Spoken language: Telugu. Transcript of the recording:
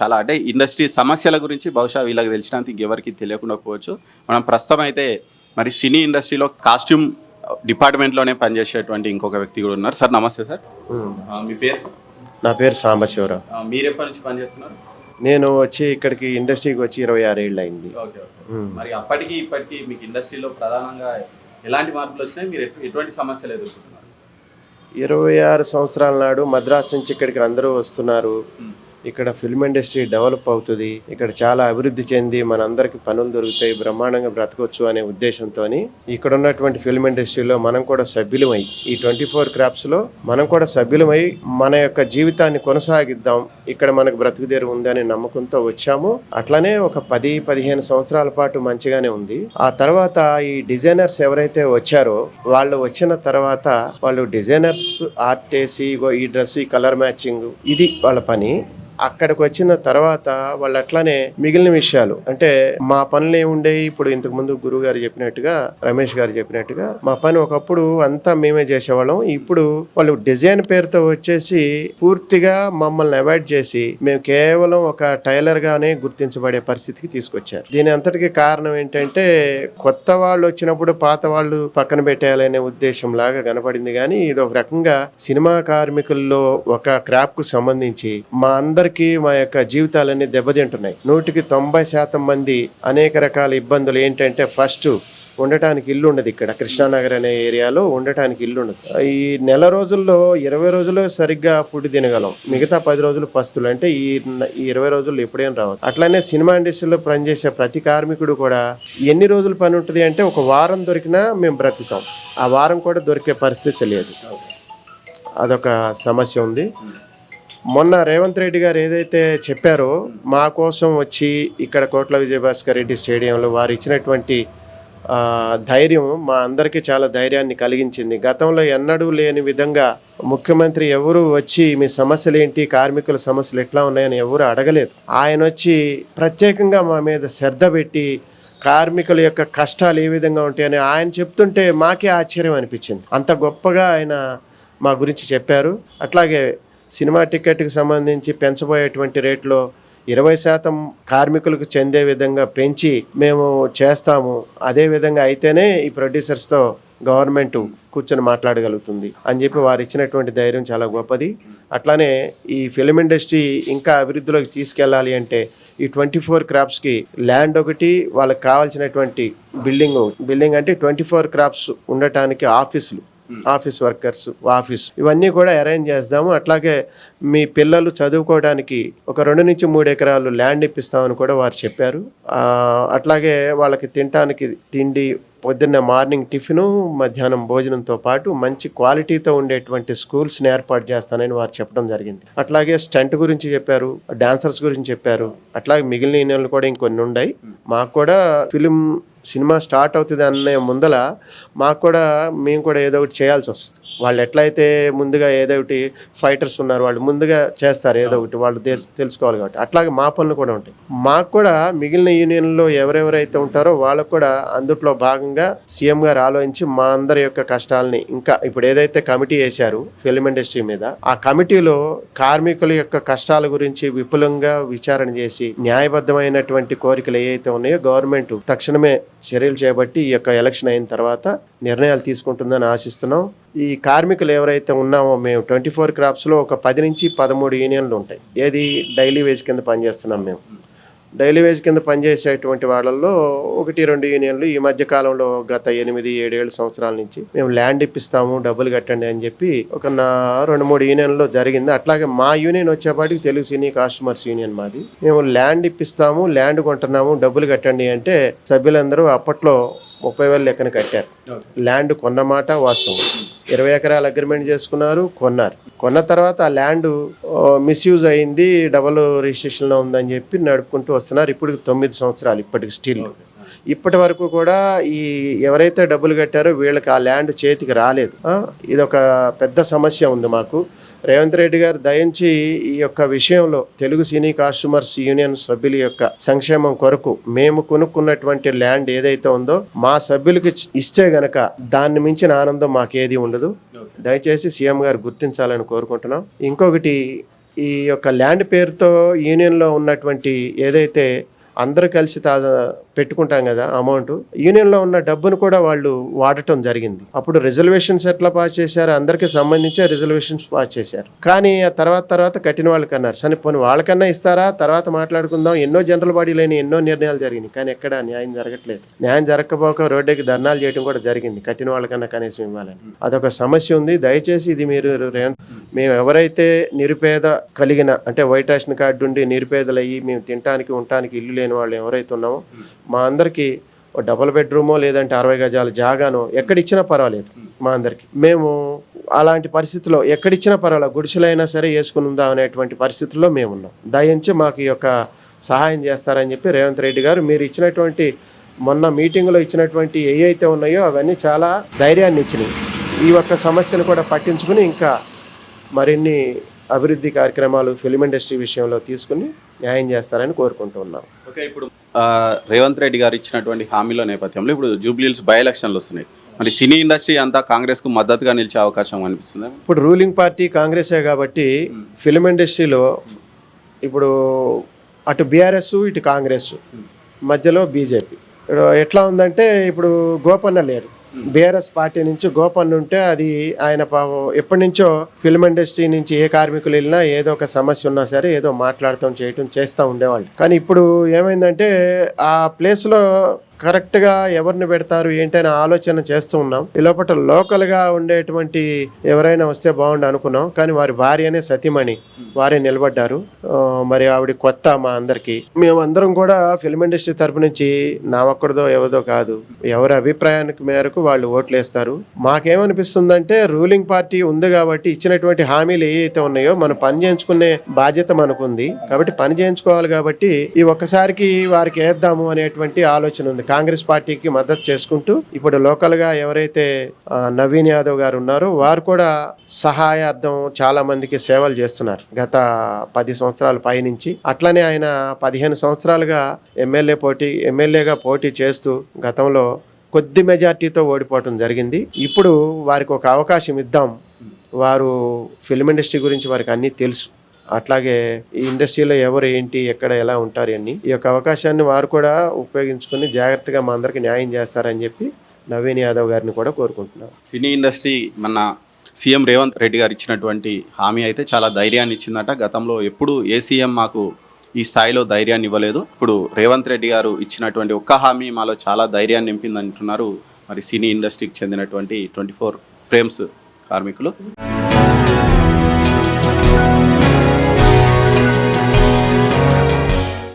చాలా అంటే ఇండస్ట్రీ సమస్యల గురించి బహుశా వీళ్ళకి తెలిసినంత ఇంకెవరికి తెలియకుండా పోవచ్చు. మనం ప్రస్తుతం అయితే మరి సినీ ఇండస్ట్రీలో కాస్ట్యూమ్ డిపార్ట్మెంట్‌లోనే పనిచేసేటువంటి ఇంకొక వ్యక్తి కూడా ఉన్నారు. సార్ నమస్తే సార్. హ్మ్. మీ పేరు? నా పేరు సాంబశివరావు. మీరెప్పటి నుంచి పనిచేస్తున్నారు? నేను వచ్చి ఇక్కడికి ఇండస్ట్రీకి వచ్చి 26 ఏళ్ళు అయింది. ఓకే. హ్మ్. మరి అప్పటికి ఇప్పటికి మీకు ఇండస్ట్రీలో ప్రధానంగా ఎలాంటి మార్పులు వచ్చినాయి? మీరు ఎటువంటి సమస్యలు ఎదుర్కొంటున్నారు? 26 సంవత్సరాల నాడు మద్రాసు నుంచి ఇక్కడికి అందరూ వస్తున్నారు. హ్మ్. ఇక్కడ ఫిల్మ్ ఇండస్ట్రీ డెవలప్ అవుతుంది, ఇక్కడ చాలా అభివృద్ధి చెంది మనందరికీ పనులు దొరుకుతాయి, బ్రహ్మాండంగా బ్రతకొచ్చు అనే ఉద్దేశంతో ఇక్కడ ఉన్నటువంటి ఫిల్మ్ ఇండస్ట్రీలో మనం కూడా సభ్యులమై ఈ 24 క్రాప్స్లో మనం కూడా సభ్యులమై మన యొక్క జీవితాన్ని కొనసాగిద్దాం, ఇక్కడ మనకు బ్రతుకుదేరు ఉందని నమ్మకంతో వచ్చాము. అట్లనే ఒక 10-15 సంవత్సరాల పాటు మంచిగానే ఉంది. ఆ తర్వాత ఈ డిజైనర్స్ ఎవరైతే వచ్చారో వాళ్ళు వచ్చిన తర్వాత వాళ్ళు డిజైనర్స్ ఆర్ట్ వేసి ఈ డ్రెస్ ఈ కలర్ మ్యాచింగ్ ఇది వాళ్ళ పని. అక్కడికి వచ్చిన తర్వాత వాళ్ళు అట్లానే మిగిలిన విషయాలు అంటే మా పనులు ఏముండేవి. ఇప్పుడు ఇంతకు ముందు గురువు గారు చెప్పినట్టుగా, రమేష్ గారు చెప్పినట్టుగా మా పని ఒకప్పుడు అంతా మేమే చేసేవాళ్ళం. ఇప్పుడు వాళ్ళు డిజైన్ పేరుతో వచ్చేసి పూర్తిగా మమ్మల్ని అవాయిడ్ చేసి మేము కేవలం ఒక టైలర్ గానే గుర్తించబడే పరిస్థితికి తీసుకొచ్చారు. దీని అంతటికి కారణం ఏంటంటే కొత్త వాళ్ళు వచ్చినప్పుడు పాత వాళ్ళు పక్కన పెట్టేయాలనే ఉద్దేశం లాగా కనపడింది. కానీ ఇది ఒక రకంగా సినిమా కార్మికుల్లో ఒక క్రాప్ కు సంబంధించి మా మా యొక్క జీవితాలన్నీ దెబ్బతింటున్నాయి. 90% మంది అనేక రకాల ఇబ్బందులు ఏంటంటే ఫస్ట్ ఉండటానికి ఇల్లు ఉండదు. ఇక్కడ కృష్ణానగర్ అనే ఏరియాలో ఉండటానికి ఇల్లు ఉండదు. ఈ నెల రోజుల్లో 20 రోజులు సరిగ్గా ఫుడ్ తినగలం, మిగతా 10 రోజులు పస్తులు. అంటే ఈ 20 రోజుల్లో ఎప్పుడేం రావచ్చు. అట్లానే సినిమా ఇండస్ట్రీలో పనిచేసే ప్రతి కార్మికుడు కూడా ఎన్ని రోజులు పని ఉంటుంది అంటే ఒక వారం దొరికినా మేము బ్రతుకుతాం, ఆ వారం కూడా దొరికే పరిస్థితి లేదు. అదొక సమస్య ఉంది. మొన్న రేవంత్ రెడ్డి గారు ఏదైతే చెప్పారో మా కోసం వచ్చి ఇక్కడ కోట్ల విజయభాస్కర్ రెడ్డి స్టేడియంలో వారు ఇచ్చినటువంటి ధైర్యం మా అందరికీ చాలా ధైర్యాన్ని కలిగించింది. గతంలో ఎన్నడూ లేని విధంగా ముఖ్యమంత్రి ఎవరు వచ్చి మీ సమస్యలు ఏంటి, కార్మికుల సమస్యలు ఎట్లా ఉన్నాయని ఎవరు అడగలేదు. ఆయన వచ్చి ప్రత్యేకంగా మా మీద శ్రద్ధ పెట్టి కార్మికుల యొక్క కష్టాలు ఏ విధంగా ఉంటాయని ఆయన చెప్తుంటే మాకే ఆశ్చర్యం అనిపించింది. అంత గొప్పగా ఆయన మా గురించి చెప్పారు. అట్లాగే సినిమా టికెట్కి సంబంధించి పెంచబోయేటువంటి రేట్లో 20% కార్మికులకు చెందే విధంగా పెంచి మేము చేస్తాము. అదే విధంగా అయితేనే ఈ ప్రొడ్యూసర్స్తో గవర్నమెంట్ కూర్చొని మాట్లాడగలుగుతుంది అని చెప్పి వారు ఇచ్చినటువంటి ధైర్యం చాలా గొప్పది. అట్లానే ఈ ఫిలిం ఇండస్ట్రీ ఇంకా అభివృద్ధిలోకి తీసుకెళ్ళాలి అంటే ఈ 24 క్రాప్స్కి ల్యాండ్ ఒకటి, వాళ్ళకి కావాల్సినటువంటి బిల్డింగ్ అంటే 24 క్రాప్స్ ఉండటానికి ఆఫీస్ వర్కర్స్, ఆఫీస్ ఇవన్నీ కూడా అరేంజ్ చేద్దాము. అట్లాగే మీ పిల్లలు చదువుకోవడానికి ఒక 2 నుంచి 3 ఎకరాలు ల్యాండ్ ఇప్పిస్తామని కూడా వారు చెప్పారు. అట్లాగే వాళ్ళకి తినడానికి తిండి, పొద్దున్న మార్నింగ్ టిఫిను, మధ్యాహ్నం భోజనంతో పాటు మంచి క్వాలిటీతో ఉండేటువంటి స్కూల్స్ని ఏర్పాటు చేస్తానని వారు చెప్పడం జరిగింది. అట్లాగే స్టంట్ గురించి చెప్పారు, డాన్సర్స్ గురించి చెప్పారు. అట్లాగే మిగిలిన ఈయనలు కూడా ఇంకొన్ని ఉన్నాయి. మాకు కూడా సినిమా స్టార్ట్ అవుతుంది అనే ముందల మేము కూడా ఏదో ఒకటి చేయాల్సి వస్తుంది. వాళ్ళు ఎట్లయితే ముందుగా ఏదో ఒకటి ఫైటర్స్ ఉన్నారు, వాళ్ళు ముందుగా చేస్తారు ఏదో ఒకటి, వాళ్ళు తెలుసుకోవాలి కాబట్టి అట్లాగే మా పనులు కూడా ఉంటాయి. మాకు కూడా మిగిలిన యూనియన్లో ఎవరెవరైతే ఉంటారో వాళ్ళకు కూడా అందుట్లో భాగంగా సీఎం గారు ఆలోచించి మా అందరి యొక్క కష్టాలని ఇంకా ఇప్పుడు ఏదైతే కమిటీ వేశారు ఫిల్మ్ ఇండస్ట్రీ మీద, ఆ కమిటీలో కార్మికుల యొక్క కష్టాల గురించి విపులంగా విచారణ చేసి న్యాయబద్ధమైనటువంటి కోరికలు ఏవైతే ఉన్నాయో గవర్నమెంట్ తక్షణమే చర్యలు చేపట్టి ఈ యొక్క ఎలక్షన్ అయిన తర్వాత నిర్ణయాలు తీసుకుంటుందని ఆశిస్తున్నాం. ఈ కార్మికులు ఎవరైతే ఉన్నామో మేము 24 క్రాప్స్లో ఒక 10 నుంచి 13 యూనియన్లు ఉంటాయి. ఏది డైలీ వేజ్ కింద పనిచేస్తున్నాం. మేము డైలీ వేజ్ కింద పనిచేసేటువంటి వాళ్ళల్లో 1-2 యూనియన్లు ఈ మధ్య కాలంలో గత 8-7 సంవత్సరాల నుంచి మేము ల్యాండ్ ఇప్పిస్తాము, డబ్బులు కట్టండి అని చెప్పి ఒక 2-3 యూనియన్లో జరిగింది. అట్లాగే మా యూనియన్ వచ్చేపాటికి తెలుగు సినీ కస్టమర్స్ యూనియన్ మాది. మేము ల్యాండ్ ఇప్పిస్తాము, ల్యాండ్ కొంటున్నాము, డబ్బులు కట్టండి అంటే సభ్యులందరూ అప్పట్లో 30,000 లెక్కన కట్టారు. ల్యాండ్ కొన్నమాట వాస్తవం. 20 ఎకరాల అగ్రిమెంట్ చేసుకున్నారు, కొన్న తర్వాత ఆ ల్యాండ్ మిస్యూజ్ అయింది, డబుల్ రిజిస్ట్రేషన్లో ఉందని చెప్పి నడుపుకుంటూ వస్తున్నారు. ఇప్పుడు 9 సంవత్సరాలు ఇప్పటికి స్టిల్. ఇప్పటి వరకు కూడా ఈ ఎవరైతే డబ్బులు కట్టారో వీళ్ళకి ఆ ల్యాండ్ చేతికి రాలేదు. ఇదొక పెద్ద సమస్య ఉంది మాకు. రేవంత్ రెడ్డి గారు దయించి ఈ యొక్క విషయంలో తెలుగు సినీ కస్టమర్స్ యూనియన్ సభ్యుల యొక్క సంక్షేమం కొరకు మేము కొనుక్కున్నటువంటి ల్యాండ్ ఏదైతే ఉందో మా సభ్యులకి ఇస్తే గనక దాన్ని మించిన ఆనందం మాకేది ఉండదు. దయచేసి సీఎం గారు గుర్తించాలని కోరుకుంటున్నాం. ఇంకొకటి ఈ యొక్క ల్యాండ్ పేరుతో యూనియన్లో ఉన్నటువంటి ఏదైతే అందరూ కలిసి పెట్టుకుంటాం కదా అమౌంట్, యూనియన్లో ఉన్న డబ్బును కూడా వాళ్ళు వాడటం జరిగింది. అప్పుడు రిజర్వేషన్స్ ఎట్లా పాస్ చేశారు, అందరికీ సంబంధించే రిజర్వేషన్స్ పాస్ చేశారు. కానీ ఆ తర్వాత కట్టిన వాళ్ళకి అన్నారు సరే పోనీ వాళ్ళకన్నా ఇస్తారా, తర్వాత మాట్లాడుకుందాం. ఎన్నో జనరల్ బాడీ లేని ఎన్నో నిర్ణయాలు జరిగినాయి, కానీ ఎక్కడ న్యాయం జరగట్లేదు. న్యాయం జరగకపోక రోడ్డుకి ధర్నాలు చేయడం కూడా జరిగింది, కట్టిన వాళ్ళకన్నా కనీసం ఇవ్వాలని. అదొక సమస్య ఉంది. దయచేసి ఇది మీరు మేము ఎవరైతే నిరుపేద కలిగిన అంటే వైట్ రేషన్ కార్డు ఉండి నిరుపేదలు అయ్యి మేము తినడానికి ఉండటానికి ఇల్లు లేని వాళ్ళు ఎవరైతే ఉన్నామో మా అందరికీ ఒక డబుల్ బెడ్రూమో లేదంటే 60 గజాల జాగానో ఎక్కడిచ్చినా పర్వాలేదు. మా అందరికి మేము అలాంటి పరిస్థితుల్లో ఎక్కడిచ్చినా పర్వాలేదు, గుడిసెలైనా సరే వేసుకుని ఉందాం అనేటువంటి పరిస్థితుల్లో మేము ఉన్నాం. దయించి మాకు ఈ యొక్క సహాయం చేస్తారని చెప్పి రేవంత్ రెడ్డి గారు మీరు ఇచ్చినటువంటి మొన్న మీటింగ్లో ఇచ్చినటువంటి ఏవైతే ఉన్నాయో అవన్నీ చాలా ధైర్యాన్ని ఇచ్చినాయి. ఈ ఒక్క సమస్యను కూడా పట్టించుకుని ఇంకా మరిన్ని అభివృద్ధి కార్యక్రమాలు ఫిల్మ్ ఇండస్ట్రీ విషయంలో తీసుకుని న్యాయం చేస్తారని కోరుకుంటూ ఉన్నాం. ఓకే, ఇప్పుడు రేవంత్ రెడ్డి గారు ఇచ్చినటువంటి హామీల నేపథ్యంలో ఇప్పుడు జూబ్లీహిల్స్ బై ఎలక్షన్లు వస్తున్నాయి. మరి సినీ ఇండస్ట్రీ అంతా కాంగ్రెస్కు మద్దతుగా నిలిచే అవకాశం అనిపిస్తుంది. ఇప్పుడు రూలింగ్ పార్టీ కాంగ్రెసే కాబట్టి ఫిల్మ్ ఇండస్ట్రీలో ఇప్పుడు అటు బీఆర్ఎస్ ఇటు కాంగ్రెస్ మధ్యలో బీజేపీ ఎట్లా ఉందంటే ఇప్పుడు గోపన్న లేరు. బీఆర్ఎస్ పార్టీ నుంచి గోపన్ ఉంటే అది ఆయన ఎప్పటి నుంచో ఫిల్మ్ ఇండస్ట్రీ నుంచి ఏ కార్మికులు వెళ్ళినా ఏదో ఒక సమస్య ఉన్నా సరే ఏదో మాట్లాడటం చేస్తూ ఉండేవాళ్ళు. కానీ ఇప్పుడు ఏమైందంటే ఆ ప్లేస్లో కరెక్ట్గా ఎవరిని పెడతారు ఏంటనే ఆలోచన చేస్తూ ఉన్నాం. ఈ లోపల లోకల్గా ఉండేటువంటి ఎవరైనా వస్తే బాగుండు అనుకున్నాం, కానీ వారి భార్యనే సతీమణి వారే నిలబడ్డారు. మరి ఆవిడ కొత్త మా అందరికి. మేమందరం కూడా ఫిల్మ్ ఇండస్ట్రీ తరపు నుంచి నా ఒక్కడిదో ఎవరిదో కాదు, ఎవరి అభిప్రాయానికి మేరకు వాళ్ళు ఓట్లు వేస్తారు. మాకేమనిపిస్తుందంటే రూలింగ్ పార్టీ ఉంది కాబట్టి ఇచ్చినటువంటి హామీలు ఏవైతే ఉన్నాయో మనం పని చేయించుకునే బాధ్యత మనకుంది కాబట్టి పని చేయించుకోవాలి కాబట్టి ఈ ఒక్కసారికి వారికి వేద్దాము అనేటువంటి ఆలోచన ఉంది. కాంగ్రెస్ పార్టీకి మద్దతు చేసుకుంటూ ఇప్పుడు లోకల్ గా ఎవరైతే నవీన్ యాదవ్ గారు ఉన్నారో వారు కూడా సహాయార్థం చాలా మందికి సేవలు చేస్తున్నారు గత 10 సంవత్సరాల పైనుంచి. అట్లనే ఆయన 15 సంవత్సరాలుగా ఎమ్మెల్యేగా పోటీ చేస్తూ గతంలో కొద్ది మెజార్టీతో ఓడిపోవటం జరిగింది. ఇప్పుడు వారికి ఒక అవకాశం ఇద్దాం, వారు ఫిల్మ్ ఇండస్ట్రీ గురించి వారికి అన్నీ తెలుసు, అట్లాగే ఈ ఇండస్ట్రీలో ఎవరు ఏంటి ఎక్కడ ఎలా ఉంటారు అని ఈ యొక్క అవకాశాన్ని వారు కూడా ఉపయోగించుకుని జాగ్రత్తగా మా అందరికి న్యాయం చేస్తారని చెప్పి నవీన్ యాదవ్ గారిని కూడా కోరుకుంటున్నాం. సినీ ఇండస్ట్రీ మన సీఎం రేవంత్ రెడ్డి గారు ఇచ్చినటువంటి హామీ అయితే చాలా ధైర్యాన్ని ఇచ్చిందట. గతంలో ఎప్పుడు ఏ సీఎం మాకు ఈ స్థాయిలో ధైర్యాన్ని ఇవ్వలేదు. ఇప్పుడు రేవంత్ రెడ్డి గారు ఇచ్చినటువంటి ఒక్క హామీ మాలో చాలా ధైర్యాన్ని నింపింది అంటున్నారు మరి సినీ ఇండస్ట్రీకి చెందినటువంటి 24 ఫ్రేమ్స్ కార్మికులు.